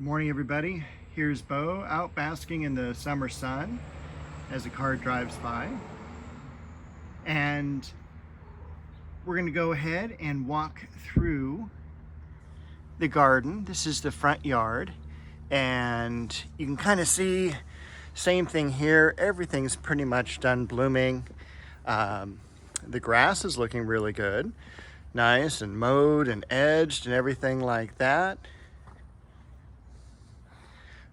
Good morning, everybody. Here's Bo out basking in the summer sun as a car drives by. And we're going to go ahead and walk through the garden. This is the front yard, and you can kind of see same thing here. Everything's pretty much done blooming. The grass is looking really good, nice and mowed and edged and everything like that.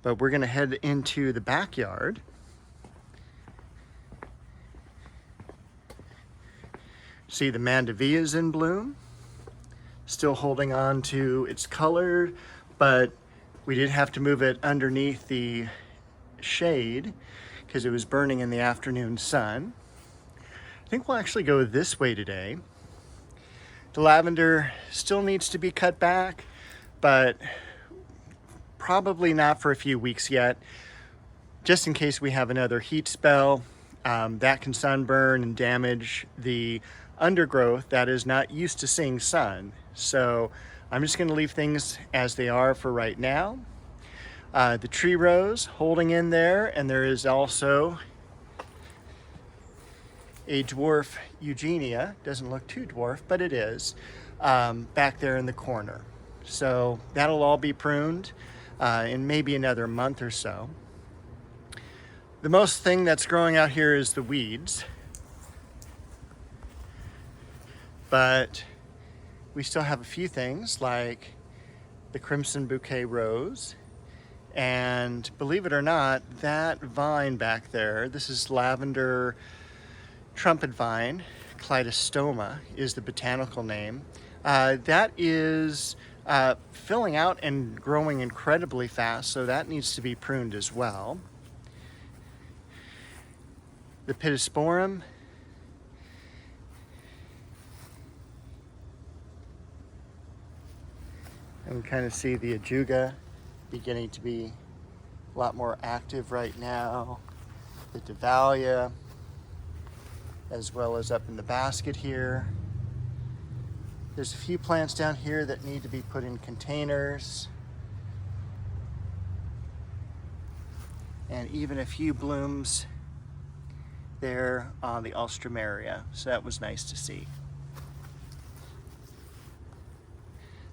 But we're going to head into the backyard. See, the mandevilla is in bloom, still holding on to its color, but we did have to move it underneath the shade because it was burning in the afternoon sun. I think we'll actually go this way today. The lavender still needs to be cut back, but probably not for a few weeks yet, just in case we have another heat spell. That can sunburn and damage the undergrowth that is not used to seeing sun. So I'm just going to leave things as they are for right now. The tree rose holding in there, and there is also a dwarf Eugenia. Doesn't look too dwarf, but it is, back there in the corner. So that'll all be pruned in maybe another month or so. The most thing that's growing out here is the weeds, but we still have a few things like the crimson bouquet rose, and believe it or not, that vine back there, this is lavender trumpet vine, Cleidostoma is the botanical name. That is filling out and growing incredibly fast, so that needs to be pruned as well. The pittosporum, and we kind of see the ajuga beginning to be a lot more active right now. The Dahlia, as well as up in the basket here. There's a few plants down here that need to be put in containers. And even a few blooms there on the Alstroemeria. So that was nice to see.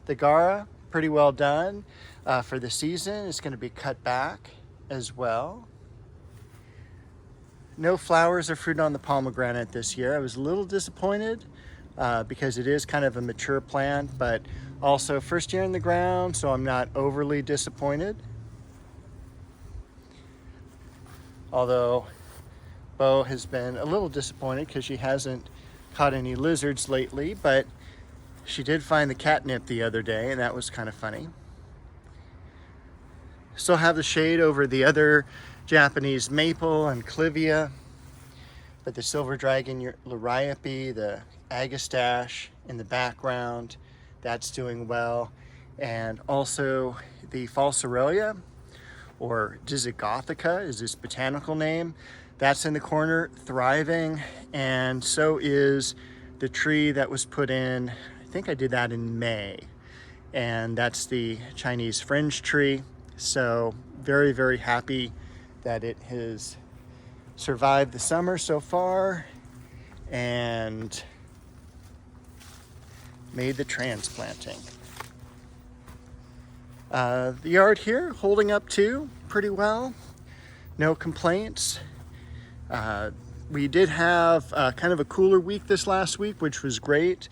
The Gara, pretty well done for the season. It's going to be cut back as well. No flowers or fruit on the pomegranate this year. I was a little disappointed because it is kind of a mature plant, but also first year in the ground, so I'm not overly disappointed. Although Bo has been a little disappointed because she hasn't caught any lizards lately, but she did find the catnip the other day, and that was kind of funny. Still have the shade over the other Japanese maple and clivia, but the silver dragon liriope, the agastache in the background, that's doing well. And also the falsarellia, or Dizygothica is its botanical name, that's in the corner thriving, and so is the tree that was put in, I think I did that in May, and that's the Chinese fringe tree. So very, very happy that it has survived the summer so far and made the transplanting. The yard here holding up too pretty well, no complaints. We did have kind of a cooler week this last week, which was great.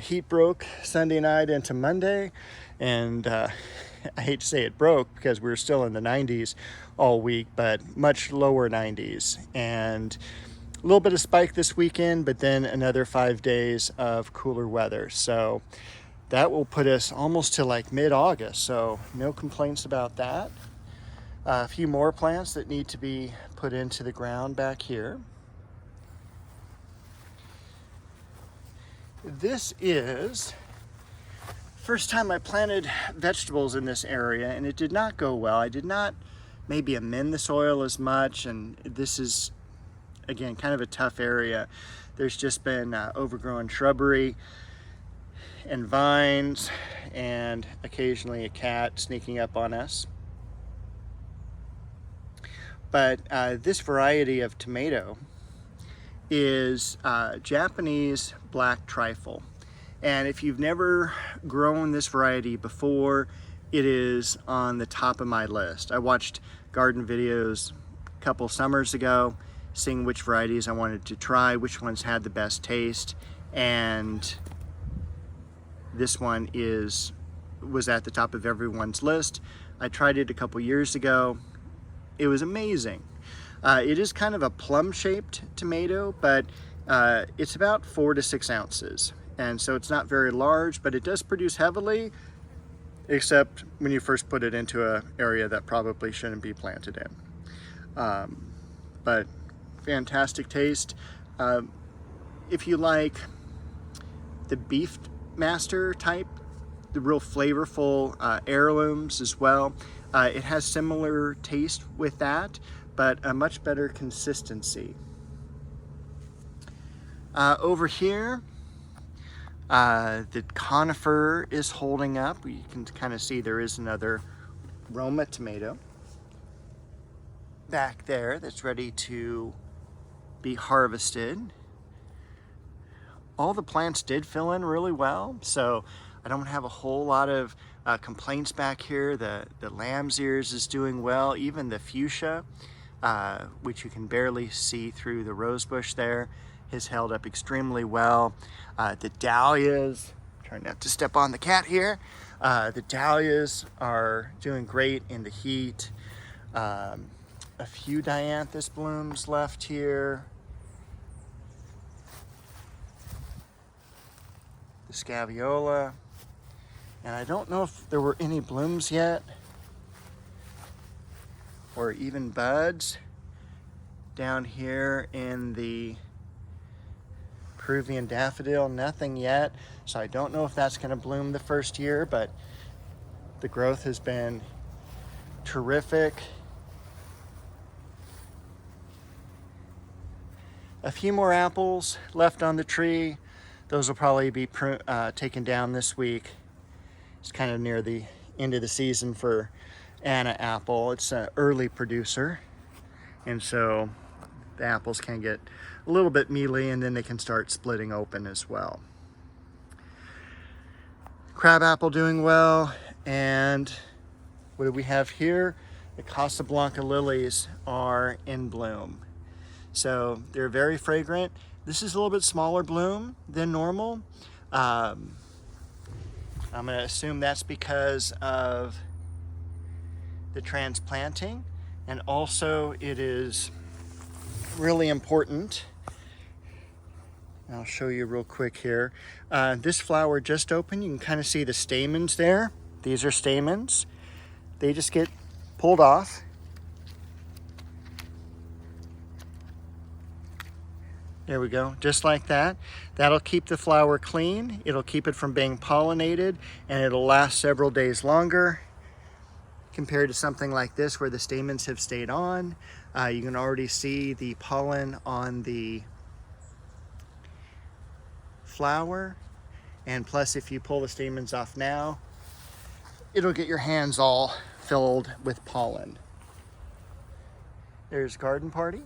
Heat broke Sunday night into Monday, and I hate to say it broke because we were still in the 90s all week, but much lower 90s. And a little bit of spike this weekend, but then another 5 days of cooler weather. So that will put us almost to like mid-August. So no complaints about that. A few more plants that need to be put into the ground back here. This is first time I planted vegetables in this area, and it did not go well. I did not maybe amend the soil as much, and this is, again, kind of a tough area. There's just been overgrown shrubbery and vines and occasionally a cat sneaking up on us. But this variety of tomato is Japanese black trifle. And if you've never grown this variety before, it is on the top of my list. I watched garden videos a couple summers ago, seeing which varieties I wanted to try, which ones had the best taste, and this one was at the top of everyone's list. I tried it a couple years ago. It was amazing. It is kind of a plum-shaped tomato, but it's about 4 to 6 ounces. And so it's not very large, but it does produce heavily, except when you first put it into an area that probably shouldn't be planted in. But fantastic taste. If you like the beef master type, the real flavorful heirlooms as well, it has similar taste with that, but a much better consistency. Over here, the conifer is holding up. You can kind of see there is another Roma tomato back there that's ready to be harvested. All the plants did fill in really well, so I don't have a whole lot of complaints back here. The lamb's ears is doing well. Even the fuchsia, which you can barely see through the rose bush there, has held up extremely well. The dahlias, trying not to step on the cat here, the dahlias are doing great in the heat. A few dianthus blooms left here. The scaviola, and I don't know if there were any blooms yet or even buds down here in the Peruvian daffodil. Nothing yet, so I don't know if that's going to bloom the first year, but the growth has been terrific. A few more apples left on the tree. Those will probably be taken down this week. It's kind of near the end of the season for Anna apple. It's an early producer, and so the apples can get a little bit mealy, and then they can start splitting open as well. Crab apple doing well, and what do we have here? The Casablanca lilies are in bloom. So they're very fragrant. This is a little bit smaller bloom than normal. I'm gonna assume that's because of the transplanting, and also it is really important. I'll show you real quick here. This flower just opened. You can kind of see the stamens there. These are stamens. They just get pulled off. There we go, just like that. That'll keep the flower clean. It'll keep it from being pollinated, and it'll last several days longer compared to something like this where the stamens have stayed on. You can already see the pollen on the flower, and plus if you pull the stamens off now, it'll get your hands all filled with pollen. There's Garden Party.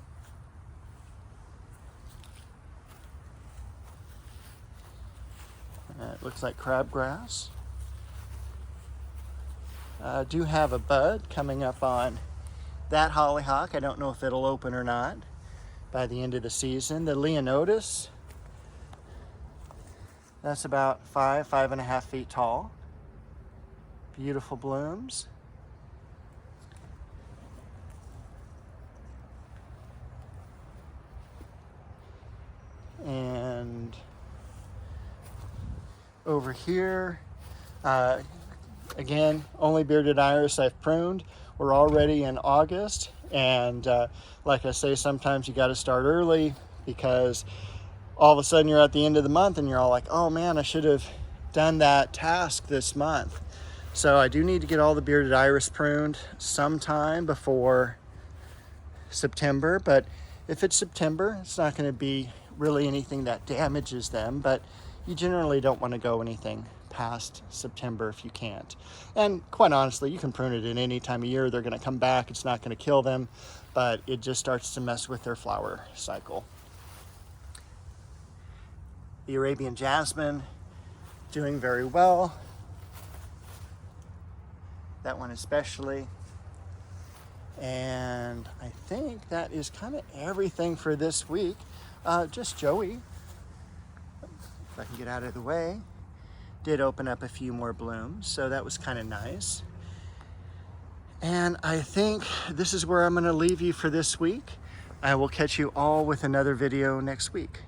It looks like crabgrass. I do have a bud coming up on that hollyhock. I don't know if it'll open or not by the end of the season. The Leonotis, that's about 5.5 feet tall. Beautiful blooms. And over here, again, only bearded iris I've pruned. We're already in August, and like I say, sometimes you got to start early because all of a sudden you're at the end of the month and you're all like, oh man, I should have done that task this month. So I do need to get all the bearded iris pruned sometime before September, but if it's September, it's not going to be really anything that damages them, but you generally don't want to go anything past September if you can't. And quite honestly, you can prune it in any time of year. They're going to come back. It's not going to kill them, but it just starts to mess with their flower cycle. The Arabian jasmine, doing very well. That one especially. And I think that is kind of everything for this week. Just Joey, if I can get out of the way, did open up a few more blooms, so that was kind of nice. And I think this is where I'm going to leave you for this week. I will catch you all with another video next week.